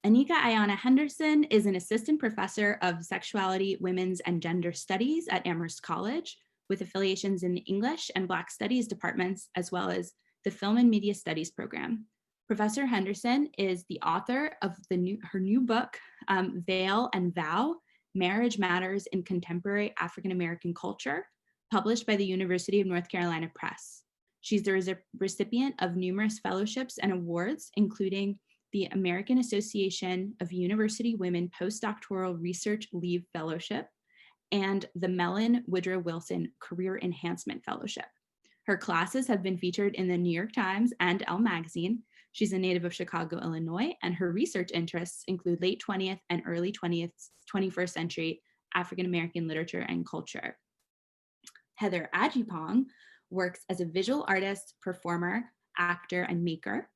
Anika Ayana Henderson is an assistant professor of sexuality, women's, and gender studies at Amherst College, with affiliations in the English and Black Studies departments, as well as the Film and Media Studies program. Professor Henderson is the author of her new book, Veil and Vow, Marriage Matters in Contemporary African American Culture, published by the University of North Carolina Press. She's the recipient of numerous fellowships and awards, including the American Association of University Women Postdoctoral Research Leave Fellowship and the Mellon Woodrow Wilson Career Enhancement Fellowship. Her classes have been featured in the New York Times and Elle Magazine. She's a native of Chicago, Illinois, and her research interests include late 20th and early 21st century African American literature and culture. Heather Agyepong works as a visual artist, performer, actor, and maker.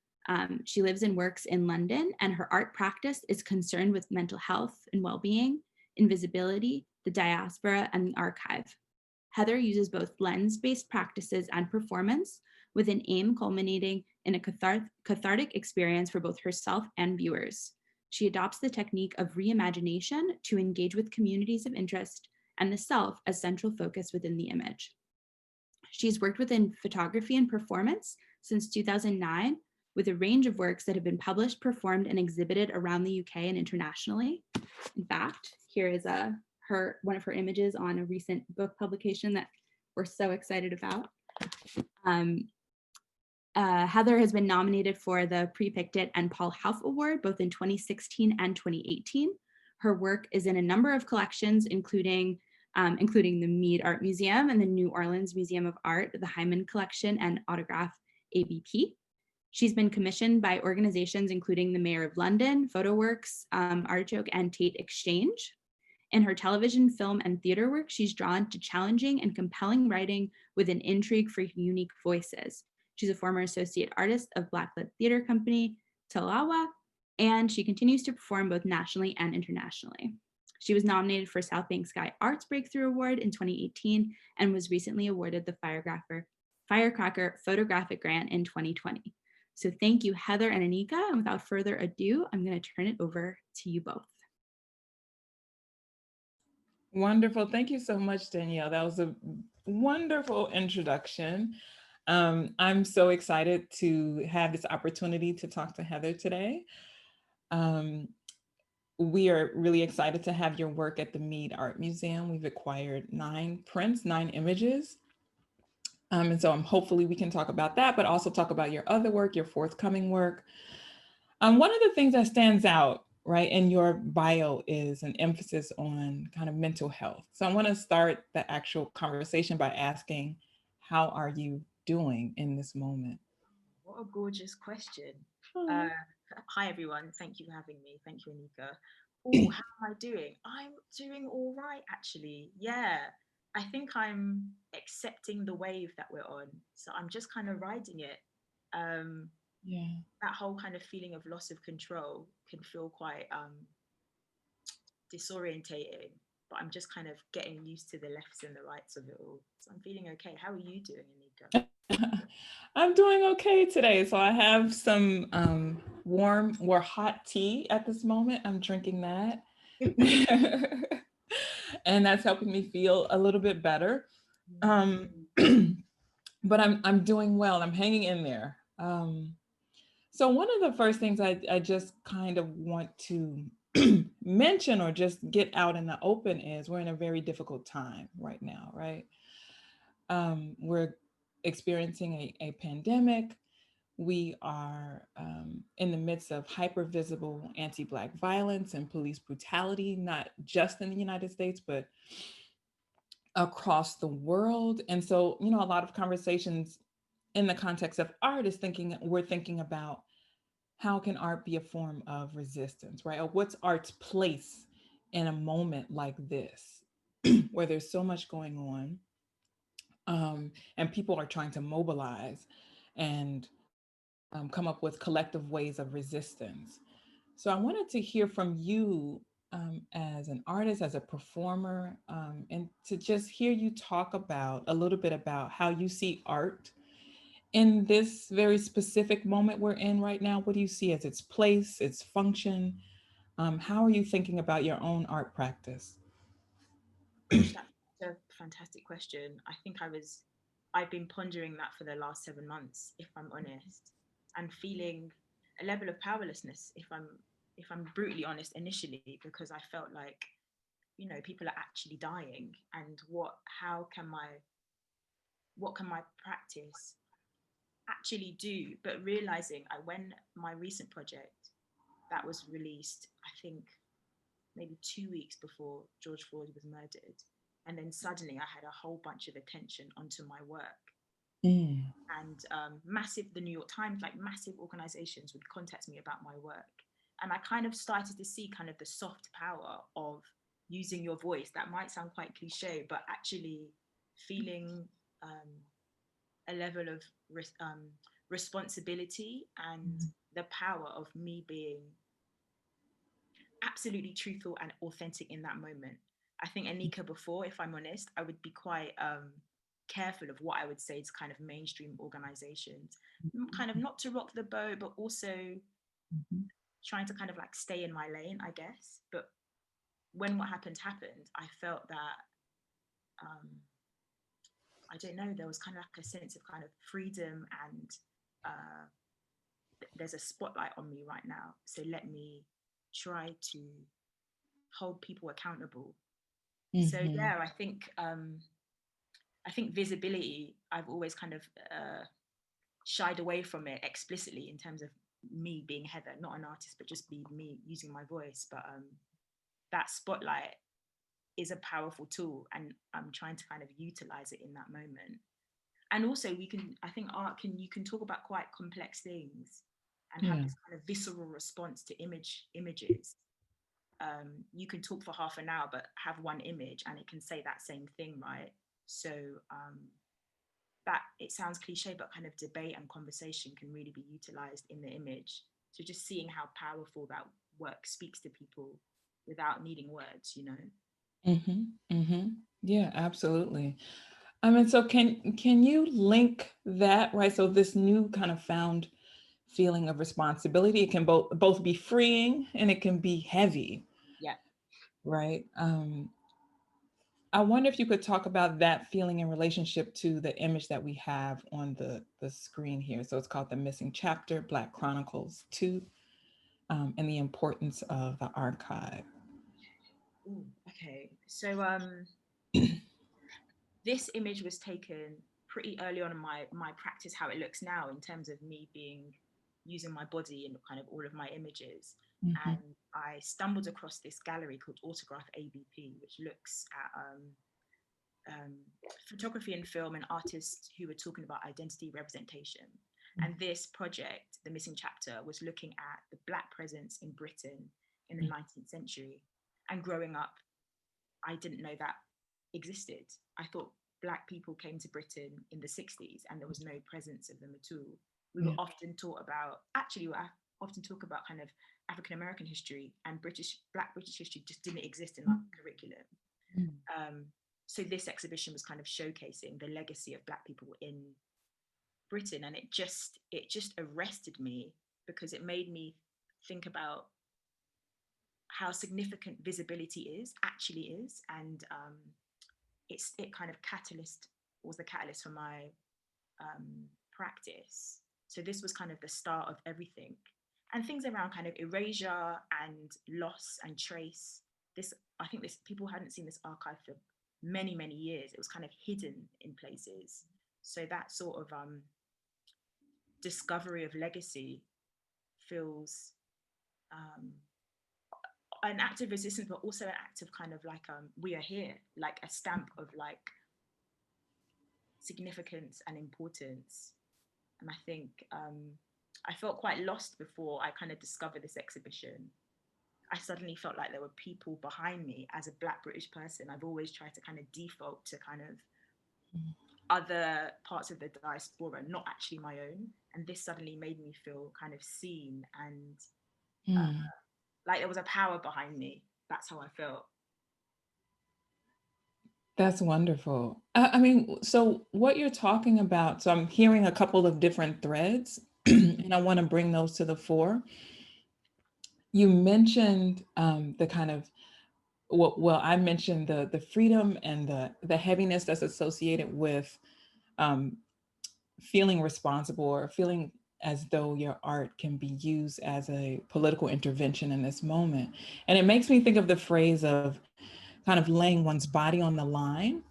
She lives and works in London, and her art practice is concerned with mental health and well-being, invisibility, the diaspora, and the archive. Heather uses both lens-based practices and performance, with an aim culminating in a cathartic experience for both herself and viewers. She adopts the technique of reimagination to engage with communities of interest and the self as central focus within the image. She's worked within photography and performance since 2009, with a range of works that have been published, performed, and exhibited around the UK and internationally. In fact, here is one of her images on a recent book publication that we're so excited about. Heather has been nominated for the Pre-Pictet and Paul Hauff Award, both in 2016 and 2018. Her work is in a number of collections, including the Mead Art Museum and the New Orleans Museum of Art, the Hyman Collection, and Autograph ABP. She's been commissioned by organizations including the Mayor of London, PhotoWorks, Artichoke, and Tate Exchange. In her television, film, and theater work, she's drawn to challenging and compelling writing with an intrigue for unique voices. She's a former associate artist of Blacklit Theater Company, Talawa, and she continues to perform both nationally and internationally. She was nominated for South Bank Sky Arts Breakthrough Award in 2018 and was recently awarded the Firecracker Photographic Grant in 2020. So thank you, Heather and Anika. And without further ado, I'm going to turn it over to you both. Wonderful. Thank you so much, Danielle. That was a wonderful introduction. I'm so excited to have this opportunity to talk to Heather today. We are really excited to have your work at the Mead Art Museum. We've acquired 9 prints, 9 images. And so hopefully we can talk about that, but also talk about your other work, your forthcoming work. One of the things that stands out, right, in your bio is an emphasis on kind of mental health. So I want to start the actual conversation by asking, how are you doing in this moment? What a gorgeous question. Hi, everyone. Thank you for having me. Thank you, Anika. Oh, how am I doing? I'm doing all right, actually. Yeah. I think I'm accepting the wave that we're on. So I'm just kind of riding it. That whole kind of feeling of loss of control can feel quite disorientating, but I'm just kind of getting used to the lefts and the rights of it all. So I'm feeling okay. How are you doing, Anika? I'm doing okay today. So I have some warm or hot tea at this moment. I'm drinking that. And that's helping me feel a little bit better. But I'm doing well. I'm hanging in there. So one of the first things I just kind of want to mention or just get out in the open is we're in a very difficult time right now, right? We're experiencing a pandemic. We are in the midst of hyper-visible anti-Black violence and police brutality, not just in the United States, but across the world. And so, a lot of conversations in the context of art is we're thinking about how can art be a form of resistance, right? Or what's art's place in a moment like this, where there's so much going on, and people are trying to mobilize and come up with collective ways of resistance. So I wanted to hear from you as an artist, as a performer, and to just hear you talk about a little bit about how you see art in this very specific moment we're in right now. What do you see as its place, its function, How are you thinking about your own art practice? Gosh, that's a fantastic question. I've been pondering that for the last 7 months, if I'm honest, and feeling a level of powerlessness, if I'm brutally honest, initially, because I felt like, people are actually dying, and what can my practice actually do? But realizing when my recent project that was released, I think maybe 2 weeks before George Floyd was murdered. And then suddenly I had a whole bunch of attention onto my work. Mm, And the New York Times, like massive organizations would contact me about my work. And I kind of started to see kind of the soft power of using your voice. That might sound quite cliche, but actually feeling a level of responsibility and the power of me being absolutely truthful and authentic in that moment. I think Anika, before, if I'm honest, I would be quite careful of what I would say to kind of mainstream organizations, kind of not to rock the boat, but also mhm. trying to kind of like stay in my lane, I guess. But when what happened, I felt that um, I don't know, there was kind of like a sense of kind of freedom and uh, there's a spotlight on me right now. So let me try to hold people accountable. So Mhm. yeah, I think visibility. I've always kind of shied away from it explicitly in terms of me being Heather, not an artist, but just be me using my voice. But that spotlight is a powerful tool, and I'm trying to kind of utilize it in that moment. And also, I think art can you can talk about quite complex things and have Yeah. this kind of visceral response to images. You can talk for half an hour but have one image and it can say that same thing, right? So that it sounds cliche, but kind of debate and conversation can really be utilized in the image. So just seeing how powerful that work speaks to people without needing words, you know. Mhm. Mhm. Yeah, absolutely. I mean, so can you link that, right? So this new kind of found feeling of responsibility, it can both be freeing and it can be heavy, Yeah. right? I wonder if you could talk about that feeling in relationship to the image that we have on the screen here. So it's called The Missing Chapter, Black Chronicles 2, and the importance of the archive. Ooh, okay. So this image was taken pretty early on in my practice, how it looks now in terms of me being using my body in kind of all of my images. Mhm. And I stumbled across this gallery called Autograph ABP, which looks at um, photography and film and artists who were talking about identity representation. And this project, The Missing Chapter, was looking at the Black presence in Britain in the 19th century. And growing up, I didn't know that existed. I thought Black people came to Britain in the 60s and there was no presence of them at all. We were Yeah. often taught about, actually, we often talk about kind of African American history, and Black British history just didn't exist in our curriculum. Mm. Um, so this exhibition was kind of showcasing the legacy of Black people in Britain, and it just arrested me because it made me think about how significant visibility is, and it kind of catalyst was the catalyst for my practice. So this was kind of the start of everything, and things around kind of erasure and loss and trace. This I think this people hadn't seen this archive for many years. It was kind of hidden in places. So that sort of discovery of legacy feels um, an act of resistance, but also an act of kind of like we are here, like a stamp of like significance and importance. And I think I felt quite lost before I kind of discovered this exhibition. I suddenly felt like there were people behind me as a Black British person. I've always tried to kind of default to kind of other parts of the diaspora, not actually my own. And this suddenly made me feel kind of seen and uh, Mm. like there was a power behind me. That's how I felt. That's wonderful. I mean, so what you're talking about, so I'm hearing a couple of different threads, and I want to bring those to the fore. You mentioned the kind of well, I mentioned the freedom and the heaviness that's associated with um, feeling responsible or feeling as though your art can be used as a political intervention in this moment. And it makes me think of the phrase of kind of laying one's body on the line.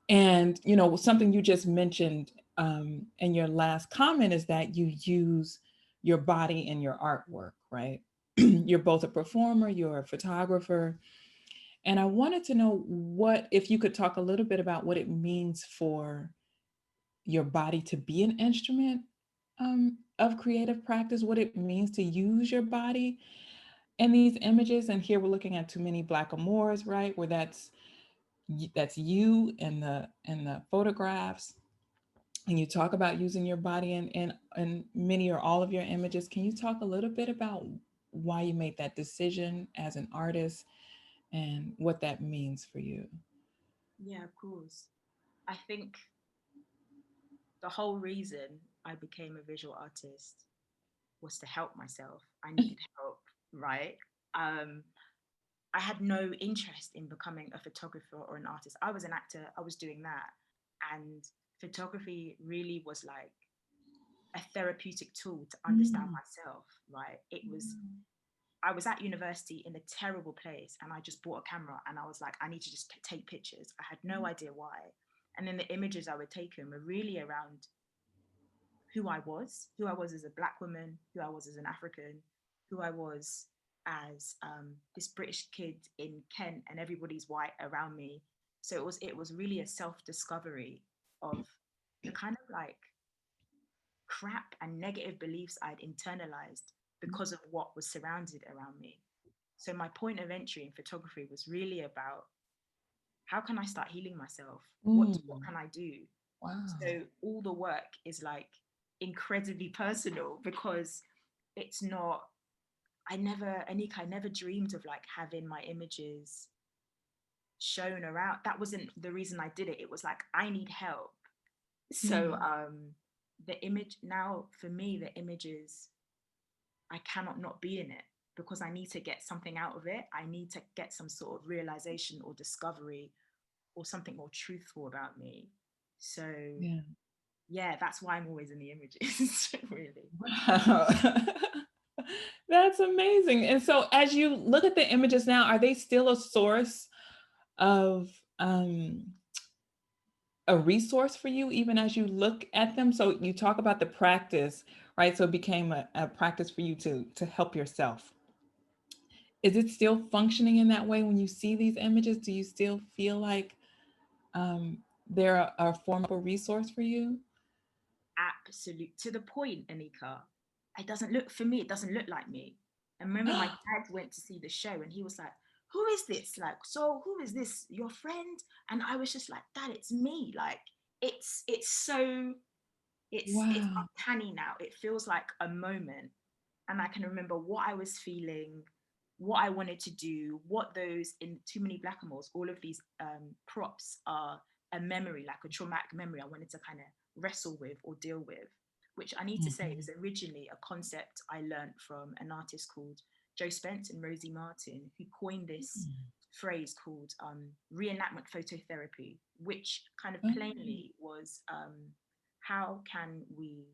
And something you just mentioned in your last comment is that you use your body in your artwork, right? You're both a performer, you're a photographer. And I wanted to know what, if you could talk a little bit about what it means for your body to be an instrument of creative practice, what it means to use your body in these images. And here we're looking at Too Many Black Amours, right? Where that's you in the photographs, and you talk about using your body in many or all of your images. Can you talk a little bit about why you made that decision as an artist and what that means for you? Yeah, of course. I think the whole reason I became a visual artist was to help myself. I needed help, right? Um, I had no interest in becoming a photographer or an artist. I was an actor, I was doing that. And photography really was like a therapeutic tool to understand Mm. myself, right? I was at university in a terrible place and I just bought a camera and I was like, I need to just take pictures. I had no idea why. And then the images I would take were really around who I was as a black woman, who I was as an African, who I was as this British kid in Kent, and everybody's white around me. So it was really a self discovery of the kind of like crap and negative beliefs I'd internalized because of what was surrounded around me. So my point of entry in photography was really about how can I start healing myself? What Mm. can I do? Wow. So all the work is like incredibly personal because it's not I never dreamed of like having my images shown around. That wasn't the reason I did it. It was like I need help. So Mm. the image now for me, the images, I cannot not be in it because I need to get something out of it. I need to get some sort of realization or discovery or something more truthful about me. So Yeah. yeah, that's why I'm always in the images, really. Wow. That's amazing. And so as you look at the images now, are they still a source of a resource for you even as you look at them? So you talk about the practice, right? So it became a practice for you to help yourself. Is it still functioning in that way when you see these images? Do you still feel like um, they're a form of a resource for you? Absolute to the point, Anika. It doesn't look for me, it doesn't look like me. And remember my dad went to see the show and he was like, who is this? Like, so who is this? Your friend? And I was just like, Dad, it's me. Like, it's so it's Wow. uncanny now. It feels like a moment. And I can remember what I was feeling, what I wanted to do, what those in Too Many Blackamoors, all of these props are a memory, like a traumatic memory I wanted to kind of wrestle with or deal with, which I need to say Mhm. is originally a concept I learned from an artist called Joe Spence and Rosie Martin, who coined this phrase called reenactment phototherapy, which kind of Mm. plainly was how can we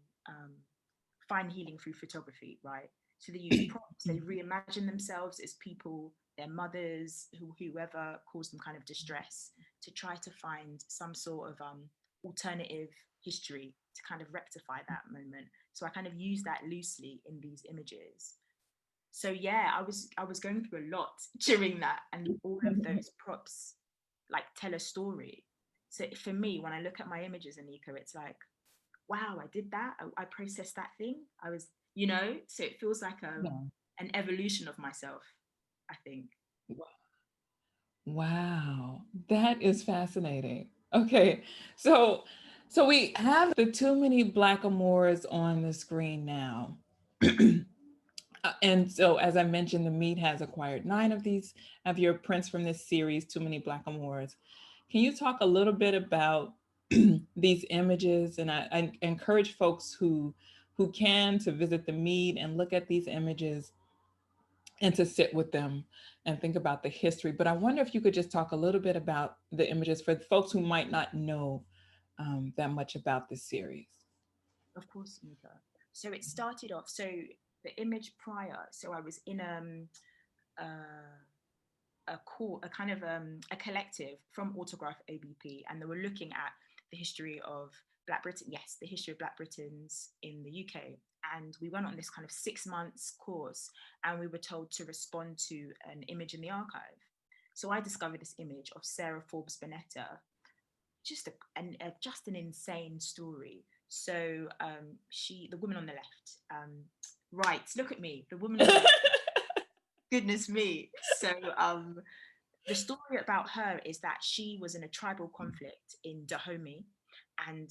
find healing through photography, right? So they use props, they reimagine themselves as people, their mothers, whoever caused them kind of distress, to try to find some sort of alternative history to kind of rectify that moment. So I kind of use that loosely in these images. So yeah, I was going through a lot during that, and all of those props like tell a story. So for me, when I look at my images, Anika, it's like, wow, I did that. I processed that thing. I was, so it feels like Yeah. an evolution of myself, I think. Wow, that is fascinating. Okay, so we have the Too Many Black Amours on the screen now. And so, as I mentioned, the Meet has acquired 9 of your prints from this series, Too Many Black Amours. Can you talk a little bit about these images? And I encourage folks who can to visit the meet and look at these images and to sit with them and think about the history. But I wonder if you could just talk a little bit about the images for folks who might not know that much about this series. Of course, Nika. So it started off. So the image prior. So I was in uh, a kind of a collective from Autograph ABP, and they were looking at the history of Black Britain. Yes, the history of Black Britons in the UK. And we went on this kind of 6 months course, and we were told to respond to an image in the archive. So I discovered this image of Sarah Forbes Bonetta, just an insane story. So the woman on the left, right, look at me, the woman on the left, goodness me. So the story about her is that she was in a tribal conflict in Dahomey, and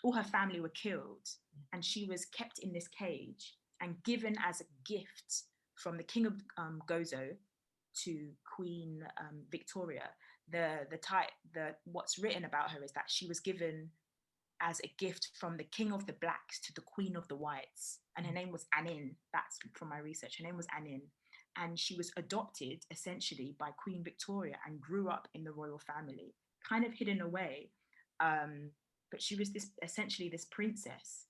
all her family were killed, and she was kept in this cage and given as a gift from the king of Gozo to Queen Victoria. The what's written about her is that she was given as a gift from the king of the blacks to the queen of the whites, and her name was Anin. That's from my research. Her name was Anin, and she was adopted essentially by Queen Victoria and grew up in the royal family, kind of hidden away. But she was this essentially this princess,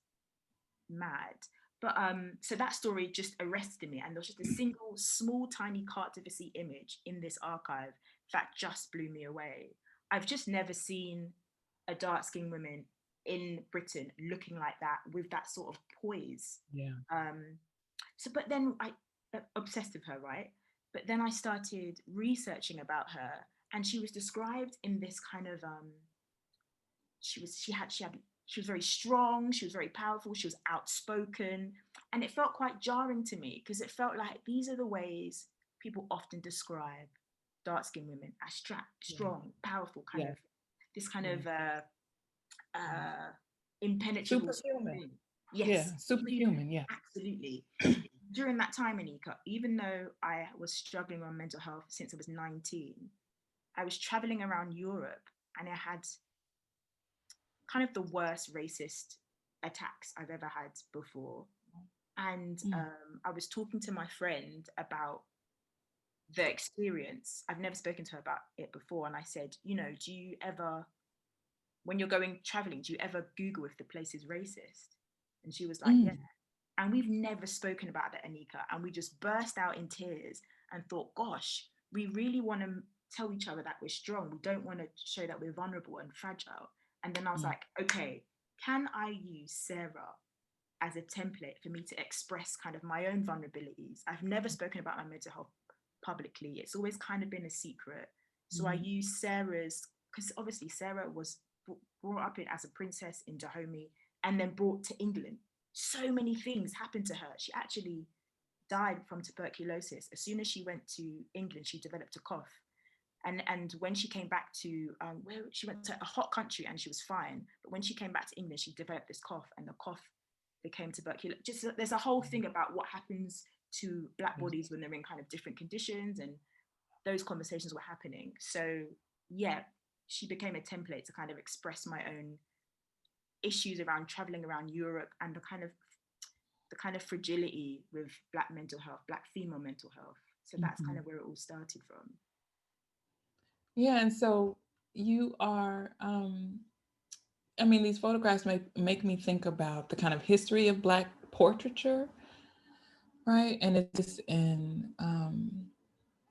mad. But so that story just arrested me, and there was just a single small tiny cartography image in this archive that just blew me away. I've just never seen a dark skinned woman in Britain looking like that with that sort of poise. Yeah. But then I obsessed with her, right? But then I started researching about her, and she was described in this kind of she was very strong, she was very powerful, she was outspoken, and it felt quite jarring to me because it felt like these are the ways people often describe dark skinned women as Yeah. strong, powerful, kind Yes. of this kind Yes. of Yes. impenetrable sort of Superhuman. thing. Yeah. Yes, Superhuman. Yeah. absolutely. During that time, Anika, even though I was struggling with mental health since I was 19, I was traveling around Europe, and I had kind of the worst racist attacks I've ever had before. And Mm. I was talking to my friend about the experience. I've never spoken to her about it before. And I said, do you ever, when you're going traveling, do you ever Google if the place is racist? And she was like, yeah. Mm. And we've never spoken about that, Anika. And we just burst out in tears and thought, gosh, we really want to tell each other that we're strong. We don't want to show that we're vulnerable and fragile. And then I was Mm. like, okay, can I use Sarah as a template for me to express kind of my own vulnerabilities? I've never spoken about my mental health publicly. It's always kind of been a secret. So I Mm. use Sarah's, because obviously Sarah was brought up as a princess in Dahomey and then brought to England. So many things happened to her. She actually died from tuberculosis. As soon as she went to England, she developed a cough. And when she came back to where she went to a hot country and she was fine, but when she came back to England, she developed this cough, and the cough became tuberculosis. Just there's a whole thing about what happens to Black Yes. bodies when they're in kind of different conditions, and those conversations were happening. So yeah, she became a template to kind of express my own issues around traveling around Europe and the kind of fragility with Black mental health, Black female mental health. So that's kind Mhm. of where it all started from. Yeah. And so you are, I mean, these photographs make me think about the kind of history of Black portraiture, right? And it's just in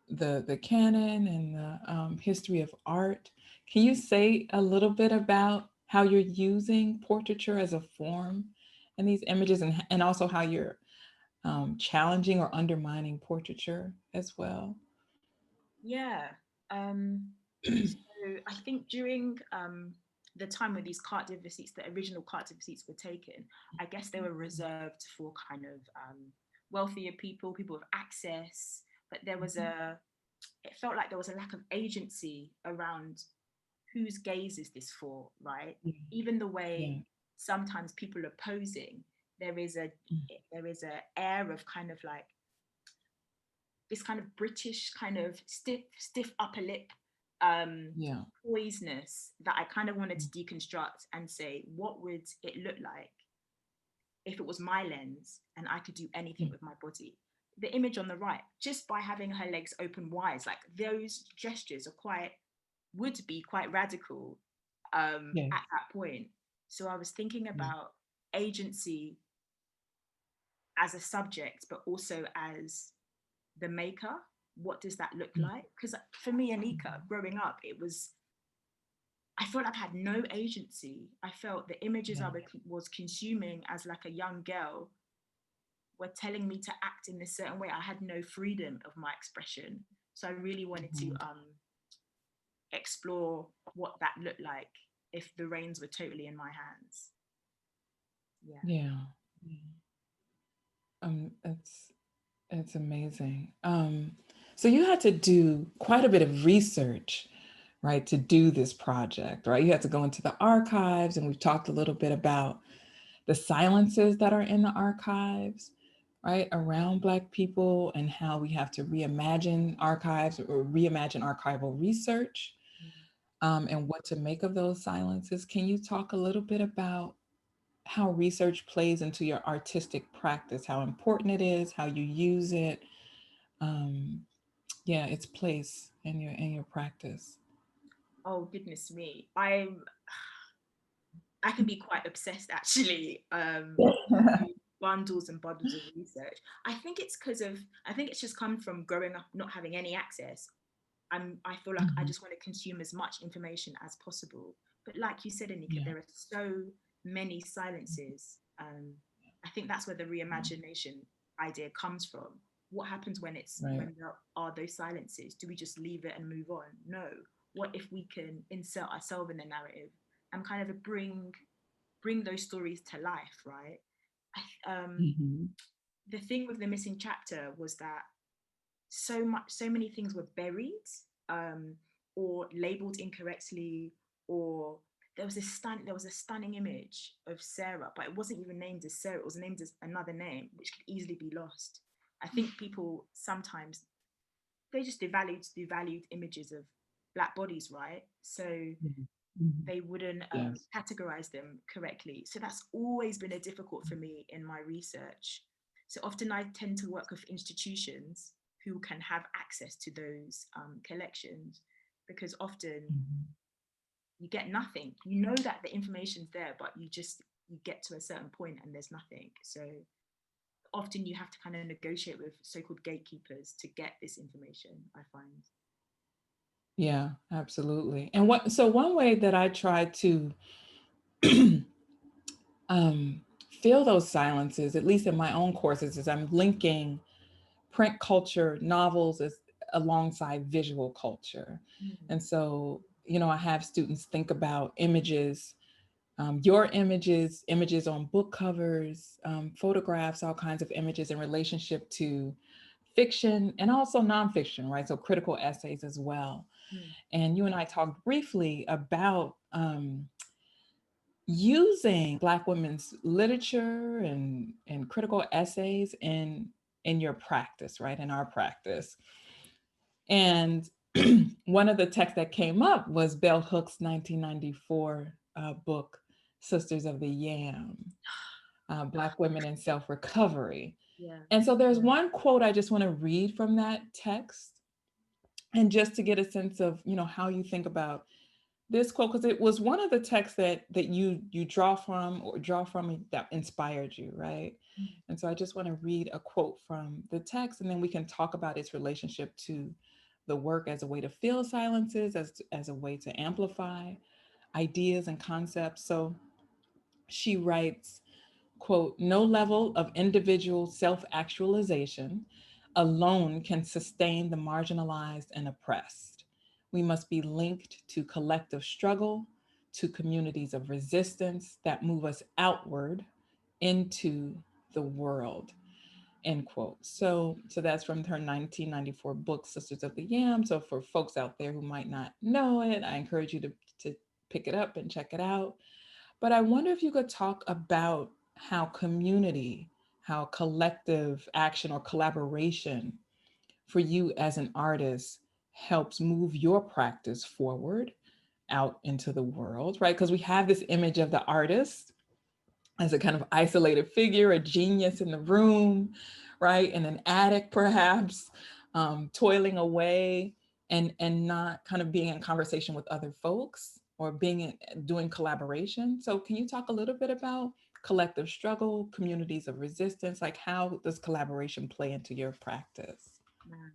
the canon and the history of art. Can you say a little bit about how you're using portraiture as a form in these images, and also how you're challenging or undermining portraiture as well? Yeah. So I think during the time when these carte receipts, the original carte receipts were taken, I guess they were reserved for kind of wealthier people, people with access. But it felt like there was a lack of agency around whose gaze is this for, right? Yeah. Even the Yeah. way sometimes people are posing, there is a there is a air of kind of like this kind of British kind of stiff upper lip Yeah. poiseness that I kind of wanted to deconstruct and say, what would it look like if it was my lens and I could do anything with my body. The image on the right, just by having her legs open wide, like those gestures are quite, would be quite radical Yes. at that point. So I was thinking Yeah. about agency as a subject, but also as the maker. What does that look Mm. like? Because for me, Anika, growing up, it was, I felt like I had no agency. I felt the images Yeah. I was consuming as like a young girl were telling me to act in this certain way. I had no freedom of my expression. So I really wanted to Mhm. explore what that looked like if the reins were totally in my hands. Yeah. Yeah. Yeah. It's amazing. So you had to do quite a bit of research, right, to do this project, right? You had to go into the archives, and we've talked a little bit about the silences that are in the archives, right, around Black people, and how we have to reimagine archives or reimagine archival research, and what to make of those silences. Can you talk a little bit about how research plays into your artistic practice, how important it is, how you use it, um, yeah, its place in your practice. Oh goodness me. I can be quite obsessed actually. Bundles and bundles of research. I think it's because of, I think it's just come from growing up not having any access. I feel like I Mhm. just want to consume as much information as possible. But like you said, Anika, Yeah. there are so many silences. I think that's where the Yeah. reimagination idea comes from. What happens Right. when there are those silences? Do we just leave it and move on? No. What if we can insert ourselves in the narrative and kind of bring those stories to life, right? Mhm. The thing with the missing chapter was that so many things were buried, um, or labeled incorrectly, or there was a stunning image of Sarah, but it wasn't even named as Sarah. It was named as another name, which could easily be lost. I think people sometimes they just devalued images of black bodies, right? So Mhm. Mhm. they wouldn't Yes. categorize them correctly. So that's always been a difficult for me in my research. So often I tend to work with institutions who can have access to those collections, because often Mhm. you get nothing. You know that the information's there, but you get to a certain point and there's nothing. So often you have to kind of negotiate with so-called gatekeepers to get this information, I find. Yeah, absolutely. And what so one way that I try to um, fill those silences, at least in my own courses, is I'm linking print culture, novels, as alongside visual culture. Mm. And so, I have students think about images, your images, images on book covers, photographs, all kinds of images in relationship to fiction and also nonfiction, right? So critical essays as well. Mm. And you and I talked briefly about using Black women's literature and critical essays in your practice, right? In our practice. And one of the texts that came up was Bell Hook's 1994 book, Sisters of the Yam, Black Women in Self Recovery. Yeah. And so there's one quote I just want to read from that text, and just to get a sense of, how you think about this quote, because it was one of the texts that you draw from that inspired you, right? Mm. And so I just want to read a quote from the text, and then we can talk about its relationship to the work as a way to fill silences, as a way to amplify ideas and concepts. So she writes, quote, "No level of individual self-actualization alone can sustain the marginalized and oppressed. We must be linked to collective struggle, to communities of resistance that move us outward into the world." End quote. So that's from her 1994 book, Sisters of the Yam. So for folks out there who might not know it, I encourage you to pick it up and check it out. But I wonder if you could talk about how community, how collective action or collaboration for you as an artist helps move your practice forward out into the world, right? Because we have this image of the artist as a kind of isolated figure, a genius in the room, right? In an attic, perhaps, toiling away and not kind of being in conversation with other folks or doing collaboration. So can you talk a little bit about collective struggle, communities of resistance? Like how does collaboration play into your practice? Man,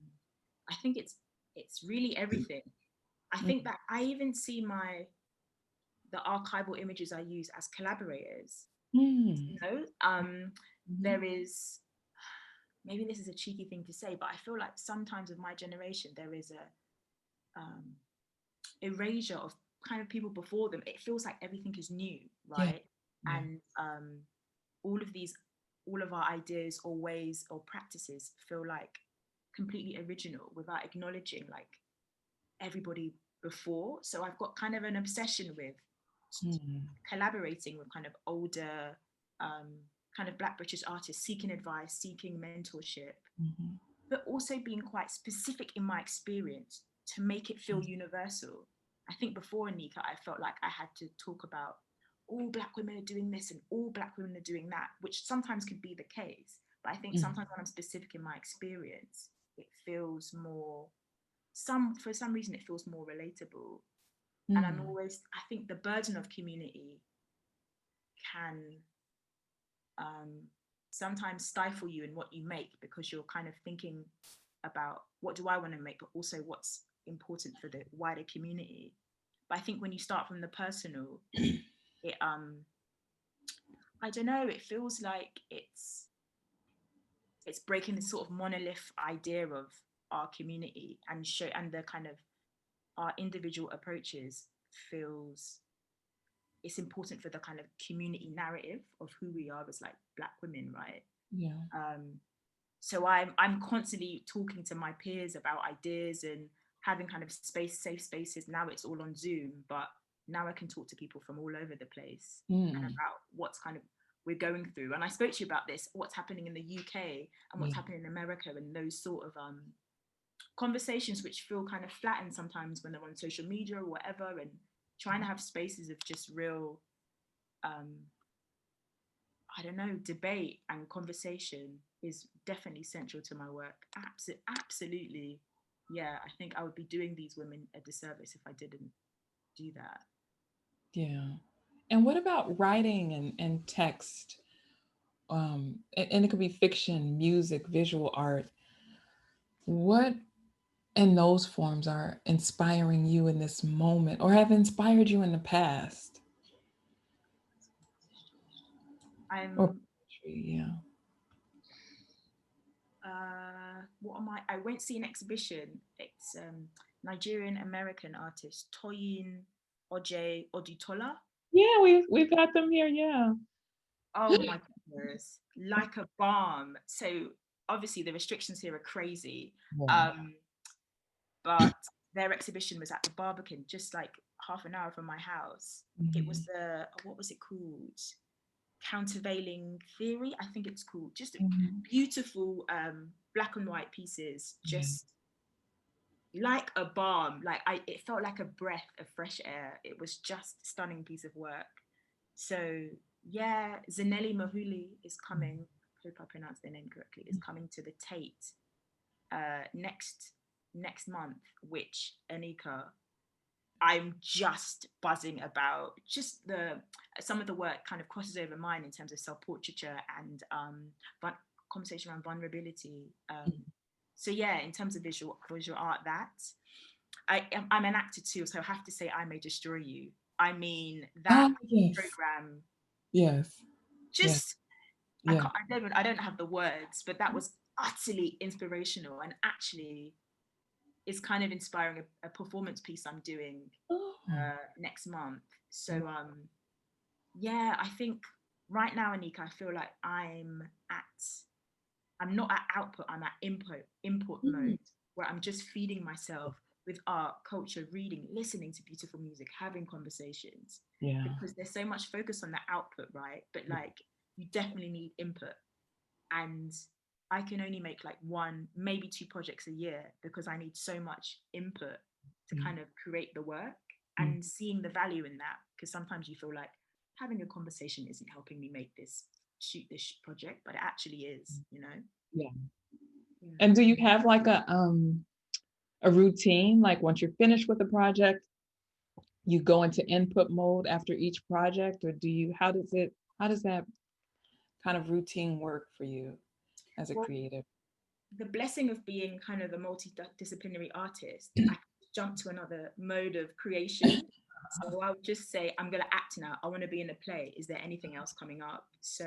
I think it's really everything. I think that I even see the archival images I use as collaborators. Mm. There is, maybe this is a cheeky thing to say, but I feel like sometimes with my generation there is a erasure of kind of people before them. It feels like everything is new, Yeah. right? Yeah. And all of these, all of our ideas or ways or practices feel like completely original without acknowledging like everybody before. So I've got kind of an obsession with Mm. collaborating with kind of older um, kind of Black British artists, seeking advice, seeking mentorship, Mhm. but also being quite specific in my experience to make it feel universal. I think before Anika, I felt like I had to talk about all Black women are doing this and all Black women are doing that, which sometimes could be the case. But I think Mm. sometimes when I'm specific in my experience, it feels more, for some reason, it feels more relatable. And I'm Mm. always, I think the burden of community can um, sometimes stifle you in what you make because you're kind of thinking about what do I want to make, but also what's important for the wider community. But I think when you start from the personal, it I don't know, it feels like it's breaking this sort of monolith idea of our community and show and the kind of our individual approaches feels it's important for the kind of community narrative of who we are as like Black women, right? Yeah. Um, so I'm constantly talking to my peers about ideas and having kind of safe spaces. Now it's all on Zoom, but now I can talk to people from all over the place and Mm. about what's kind of we're going through. And I spoke to you about this, what's happening in the UK and what's Yeah. happening in America, and those sort of conversations which feel kind of flattened sometimes when they're on social media or whatever, and trying to have spaces of just real um, I don't know, debate and conversation is definitely central to my work. Absolutely. Yeah, I think I would be doing these women a disservice if I didn't do that. Yeah. And what about writing and text? And it could be fiction, music, visual art. What in those forms are inspiring you in this moment or have inspired you in the past? Or I'm poetry, yeah. what am I went to see an exhibition. It's Nigerian American artist Toyin Odutola. Yeah, we've got them here, yeah. Oh my goodness, like a bomb. So obviously the restrictions here are crazy. Yeah. Um, but their exhibition was at the Barbican, just like half an hour from my house. It was Mhm. what was it called? Countervailing theory, I think it's called. Just Mhm. beautiful black and white pieces, Yeah. just like a balm. Like it felt like a breath of fresh air. It was just a stunning piece of work. So yeah, Zanelli Mahuli is coming. Hope I pronounced their name correctly. Is coming to the Tate next month, which Anika, I'm just buzzing about. Just the some of the work kind of crosses over mine in terms of self-portraiture and conversation around vulnerability. So yeah, in terms of visual art, that I'm an actor too, so I have to say I May Destroy You. I mean that Ah, yes. program Yes. Yeah. just Yeah. I don't have the words, but that was utterly inspirational and actually is kind of inspiring a performance piece I'm doing Oh. next month. So yeah, I think right now, Anika, I feel like I'm not at output, I'm at input Mm. mode where I'm just feeding myself with art, culture, reading, listening to beautiful music, having conversations. Yeah. Because there's so much focus on the output, right? But like you definitely need input. And I can only make like one, maybe two projects a year because I need so much input to Mm. kind of create the work Mm. and seeing the value in that. Because sometimes you feel like having a conversation isn't helping me shoot this project, but it actually is, you know? Yeah. Yeah. And do you have like a routine? Like once you're finished with the project, you go into input mode after each project, or how does that kind of routine work for you as a Well, creative? the blessing of being kind of a multidisciplinary artist, I jump to another mode of creation. So I would just say, I'm going to act now. I want to be in a play. Is there anything else coming up? So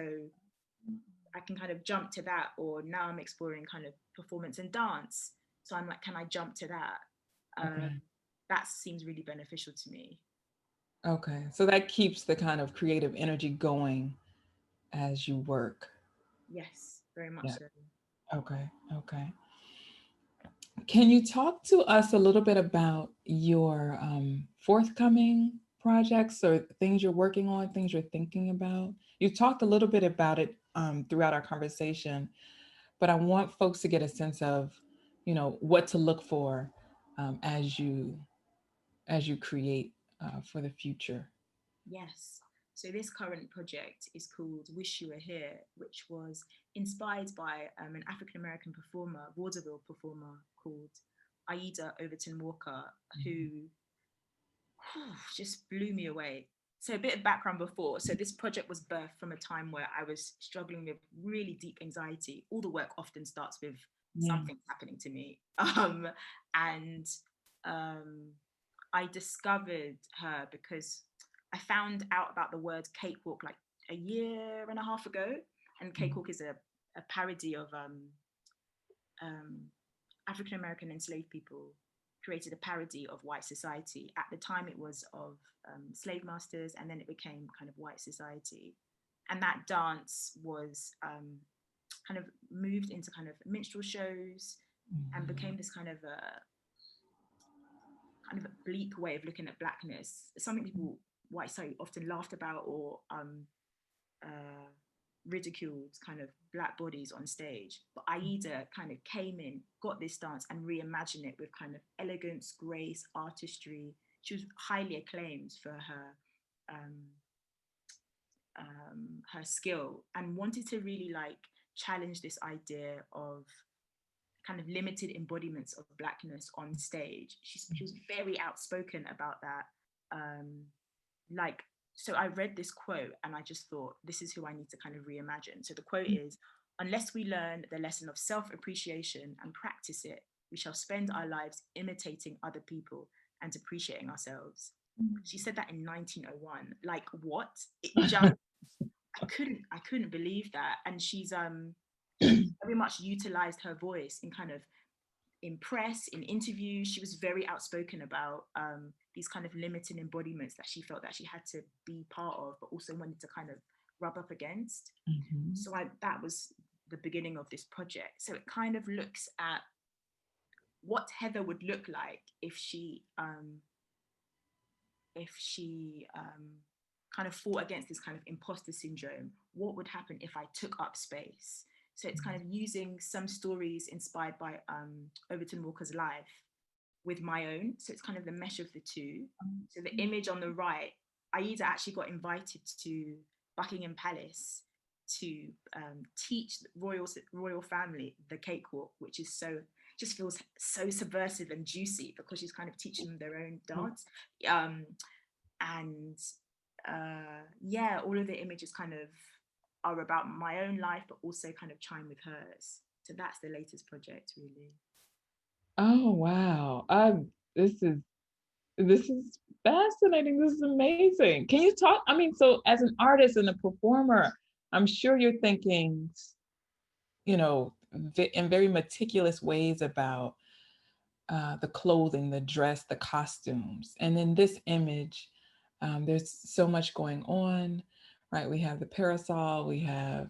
I can kind of jump to that. Or now I'm exploring kind of performance and dance. So I'm like, can I jump to that? Okay. That seems really beneficial to me. Okay. So that keeps the kind of creative energy going as you work. Yes, very much Yeah. so. Okay. Okay. Can you talk to us a little bit about your forthcoming projects or things you're working on, things you're thinking about? You talked a little bit about it throughout our conversation, but I want folks to get a sense of, what to look for as you create for the future. Yes. So this current project is called Wish You Were Here, which was inspired by an African American performer, vaudeville performer called Aida Overton Walker, who just blew me away. So a bit of background before. So this project was birthed from a time where I was struggling with really deep anxiety. All the work often starts with Yeah. something happening to me. And um, I discovered her because I found out about the word cakewalk like a year and a half ago. And cakewalk is a parody of um, African American enslaved people created a parody of white society. At the time, it was of slave masters, and then it became kind of white society. And that dance was kind of moved into kind of minstrel shows and became this kind of a bleak way of looking at blackness. Something people white society often laughed about or uh, ridiculed kind of black bodies on stage. But Aida kind of came in, got this dance and reimagined it with kind of elegance, grace, artistry. She was highly acclaimed for her skill and wanted to really like challenge this idea of kind of limited embodiments of blackness on stage. She was very outspoken about that. Like so I read this quote and I just thought this is who I need to kind of reimagine. So the quote is, unless we learn the lesson of self-appreciation and practice it, we shall spend our lives imitating other people and appreciating ourselves. She said that in 1901. Like what? It just I couldn't believe that. And she's very much utilized her voice in kind of in press, in interviews. She was very outspoken about these kind of limiting embodiments that she felt that she had to be part of, but also wanted to kind of rub up against. Mhm. So that was the beginning of this project. So it kind of looks at what Heather would look like if she kind of fought against this kind of imposter syndrome. What would happen if I took up space? So it's kind of using some stories inspired by Overton Walker's life with my own. So it's kind of the mesh of the two. So the image on the right, Aida actually got invited to Buckingham Palace to teach the royal family the cakewalk, which is just feels so subversive and juicy because she's kind of teaching them their own dance. And yeah, all of the images kind of are about my own life, but also kind of chime with hers. So that's the latest project, really. Oh wow. This is fascinating. This is amazing. Can you talk? I mean, so as an artist and a performer, I'm sure you're thinking, in very meticulous ways about the clothing, the dress, the costumes. And in this image, there's so much going on, right? We have the parasol, we have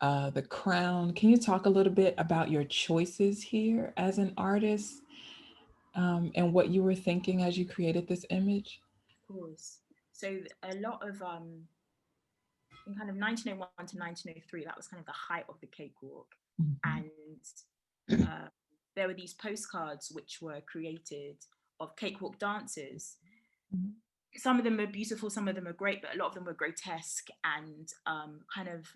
the crown. Can you talk a little bit about your choices here as an artist and what you were thinking as you created this image? Of course. So a lot of in kind of 1901 to 1903, that was kind of the height of the cakewalk, Mhm. and uh, there were these postcards which were created of cakewalk dancers. some of them are beautiful, some of them are great, but a lot of them were grotesque and kind of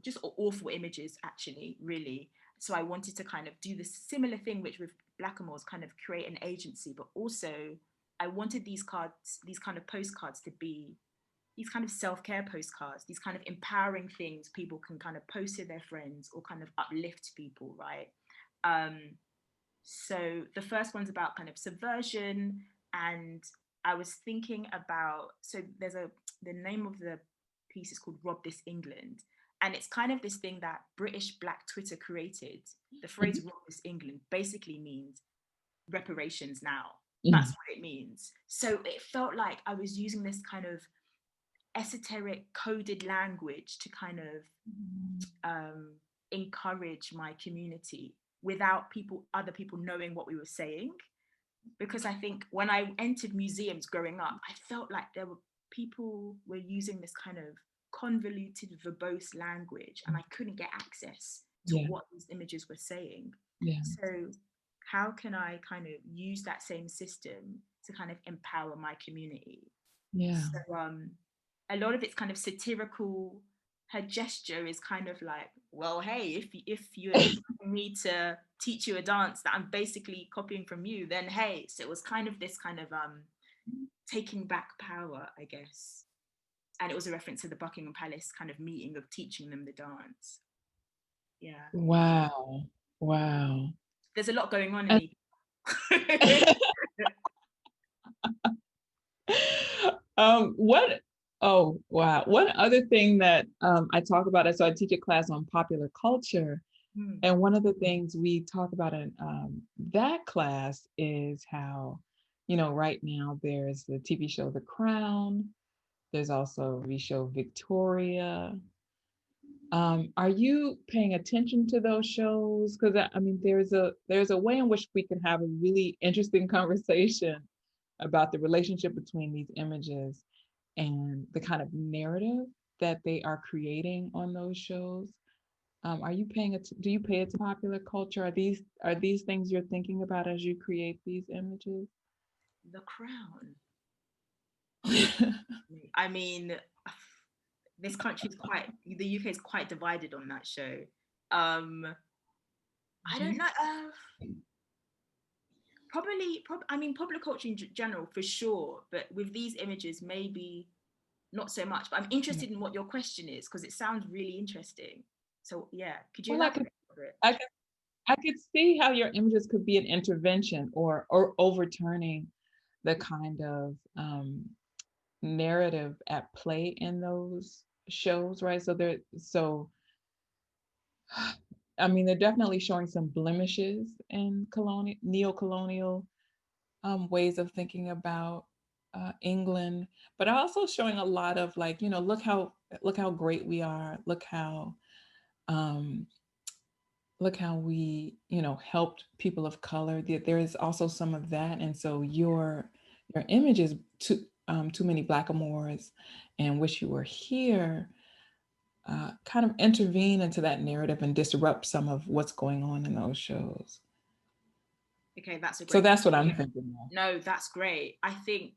just awful images, actually, really. So I wanted to kind of do this similar thing, which with Blackamoors, kind of create an agency, but also I wanted these cards, these kind of postcards, to be these kind of self-care postcards, these kind of empowering things people can kind of post to their friends or kind of uplift people, right? Um, so the first one's about kind of subversion, and I was thinking about, so the name of the piece is called Rob This England, and it's kind of this thing that British Black Twitter created. The phrase Rob This England basically means reparations now. That's what it means. So it felt like I was using this kind of esoteric coded language to kind of encourage my community without other people knowing what we were saying. Because I think when I entered museums growing up, I felt like people were using this kind of convoluted, verbose language, and I couldn't get access to what these images were saying. So how can I kind of use that same system to kind of empower my community? So a lot of it's kind of satirical. Her gesture is kind of like, well, hey, if you're expecting me to teach you a dance that I'm basically copying from you, then hey. So it was kind of this kind of taking back power, I guess. And it was a reference to the Buckingham Palace kind of meeting of teaching them the dance. Yeah. Wow. Wow. There's a lot going on And- in what oh wow, one other thing that I talk about, so I teach a class on popular culture, and one of the things we talk about in that class is how, right now there's the TV show The Crown, there's also the show Victoria. Are you paying attention to those shows? Because I mean, there's a way in which we can have a really interesting conversation about the relationship between these images and the kind of narrative that they are creating on those shows. Are you paying it? Do you pay it to popular culture? Are these things you're thinking about as you create these images? The Crown. I mean, this country is the UK is quite divided on that show. I don't know. I mean, popular culture in general, for sure. But with these images, maybe not so much. But I'm interested in what your question is, because it sounds really interesting. So yeah, could you Well, elaborate a bit? I could see how your images could be an intervention or overturning the kind of narrative at play in those shows, right? I mean, they're definitely showing some blemishes in neo-colonial ways of thinking about England, but also showing a lot of, like, look how great we are. Um, Look how we, helped people of color. There is also some of that, and so your images, too many blackamoors and Wish You Were Here, kind of intervene into that narrative and disrupt some of what's going on in those shows. Okay, that's a So great. that's what I'm thinking of. No, that's great. I think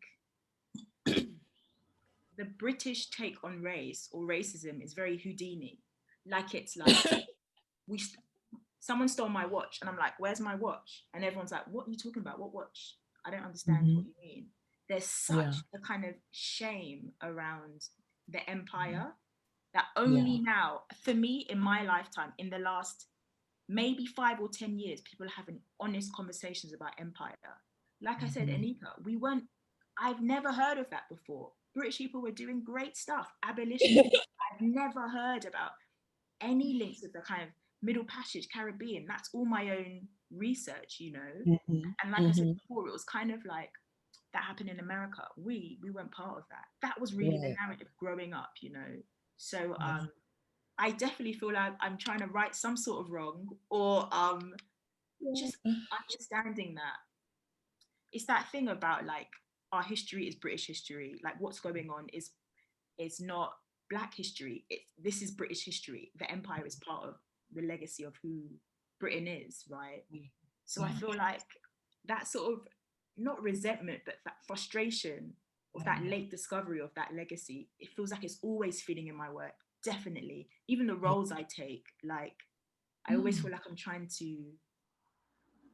the British take on race or racism is very Houdini. Like, it's like we someone stole my watch, and I'm like, where's my watch? And everyone's like, what are you talking about? What watch? I don't understand what you mean. There's such a kind of shame around the empire that only now, for me, in my lifetime, in the last maybe 5 or 10 years, people are having honest conversations about empire. Like I said, Anika, I've never heard of that before. British people were doing great stuff. Abolition. I've never heard about any links with the kind of Middle Passage, Caribbean. That's all my own research. And like I said before, it was kind of like that happened in America. We weren't part of that. That was really the narrative growing up. So I definitely feel like I'm trying to right some sort of wrong, or just understanding that it's that thing about, like, our history is British history. Like, what's going on is not Black history. This is British history. The empire is part of the legacy of who Britain is, right? So I feel like that sort of, not resentment, but that frustration of that late discovery of that legacy, it feels like it's always feeding in my work. Definitely. Even the roles I take, like, I always Mm. feel like I'm trying to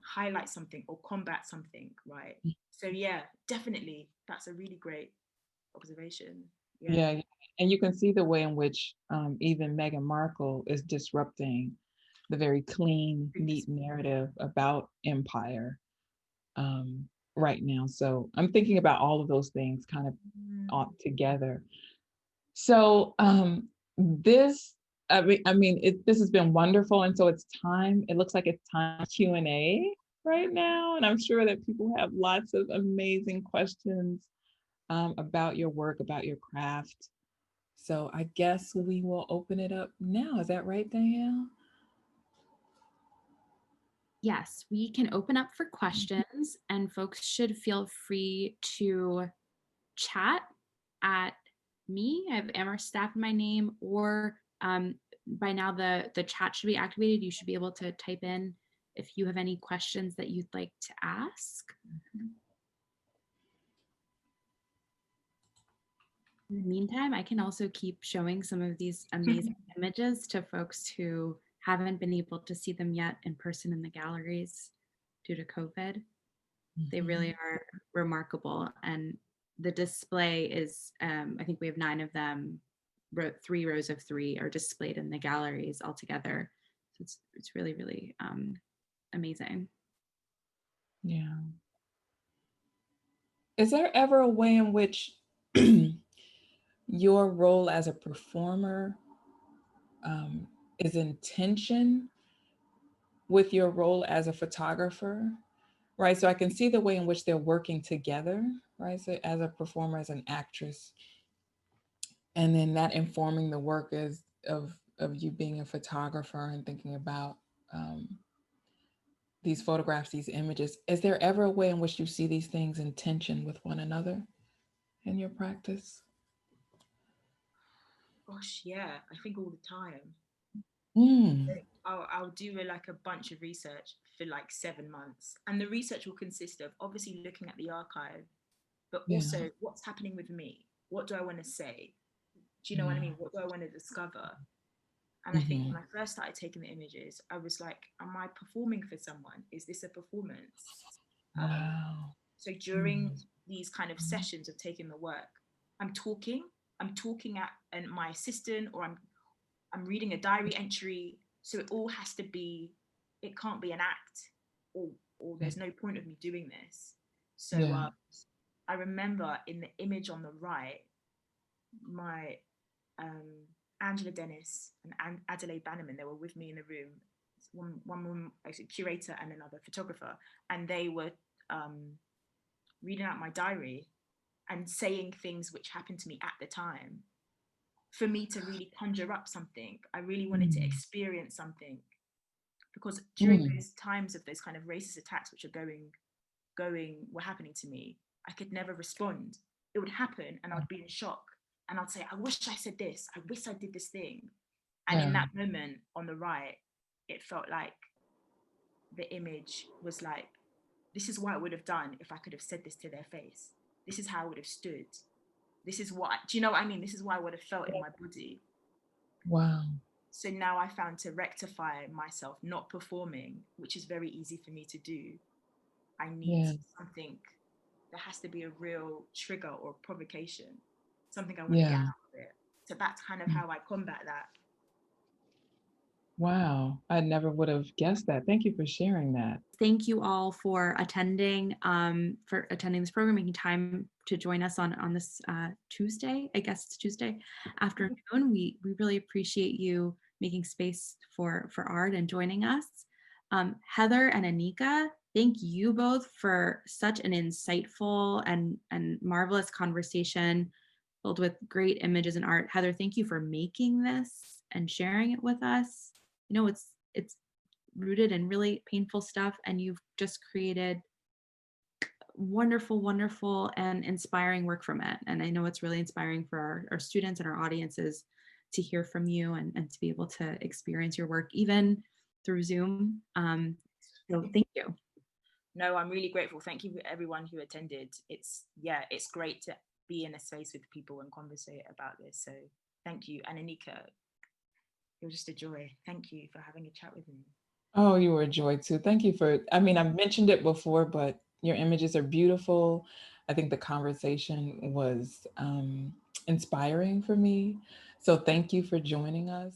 highlight something or combat something, right? So yeah, definitely. That's a really great observation. Yeah. Yeah, and you can see the way in which even Meghan Markle is disrupting the very clean, neat narrative about empire right now. So I'm thinking about all of those things kind of all together. So this, this has been wonderful, and so it's time. It looks like it's time for Q&A right now, and I'm sure that people have lots of amazing questions about your work, about your craft. So I guess we will open it up now. Is that right, Danielle? Yes, we can open up for questions, and folks should feel free to chat at me. I have Amherst staff in my name, or by now the chat should be activated. You should be able to type in if you have any questions that you'd like to ask. In the meantime, I can also keep showing some of these amazing images to folks who haven't been able to see them yet in person in the galleries due to COVID. They really are remarkable. And the display is, I think we have 9 of them, 3 rows of 3 are displayed in the galleries altogether. So it's really, really amazing. Yeah. Is there ever a way in which your role as a performer is in tension with your role as a photographer? Right. So I can see the way in which they're working together, right? So as a performer, as an actress, and then that informing the work is of you being a photographer and thinking about these photographs, these images. Is there ever a way in which you see these things in tension with one another in your practice? Gosh, yeah, I think all the time. Mm, I'll do like a bunch of research for like 7 months, and the research will consist of obviously looking at the archive, but yeah, also what's happening with me. What do I want to say? Do you know what I yeah. mean? What do I want to discover? And I think Hmm. when I first started taking the images, I was like, am I performing for someone? Is this a performance? Um, Wow. so during these kind of sessions of taking the work, I'm talking, I'm talking at and my assistant, or I'm reading a diary entry. So it all has to be, it can't be an act, or Yeah. there's no point of me doing this. So Yeah. I remember in the image on the right, my Angela Dennis and Adelaide Bannerman, they were with me in the room. One woman, actually curator, and another photographer, and they were reading out my diary and saying things which happened to me at the time. For me to really conjure up something, I really wanted to Mm, experience something, because during mm, those times of those kind of racist attacks which are were happening to me, I could never respond. It would happen and I'd be in shock, and I'd say, I wish I said this, I wish I did this thing. And in yeah. that moment on the right, it felt like the image was like, this is what I would have done if I could have said this to their face. This is how I would have stood. This is what, do you know what I mean? This is what I would have felt in my body. Wow. So now I found, to rectify myself not performing, which is very easy for me to do, I need Yeah. something. There has to be a real trigger or provocation, something I want to get Yeah. out of it. So that's kind of how I combat that. Wow. I never would have guessed that. Thank you for sharing that. Thank you all for attending this program, making time to join us on this Tuesday. I guess it's Tuesday afternoon. We really appreciate you making space for art and joining us. Heather and Anika, thank you both for such an insightful and marvelous conversation filled with great images and art. Heather, thank you for making this and sharing it with us. You know, it's rooted in really painful stuff, and you've just created wonderful, wonderful and inspiring work from it. And I know it's really inspiring for our students and our audiences to hear from you and to be able to experience your work even through Zoom. So thank you. No, I'm really grateful. Thank you for everyone who attended. It's great to be in a space with people and conversate about this. So thank you. And Anika, it was just a joy. Thank you for having a chat with me. Oh, you were a joy too. Thank you for, I mean, I've mentioned it before, but your images are beautiful. I think the conversation was inspiring for me. So thank you for joining us.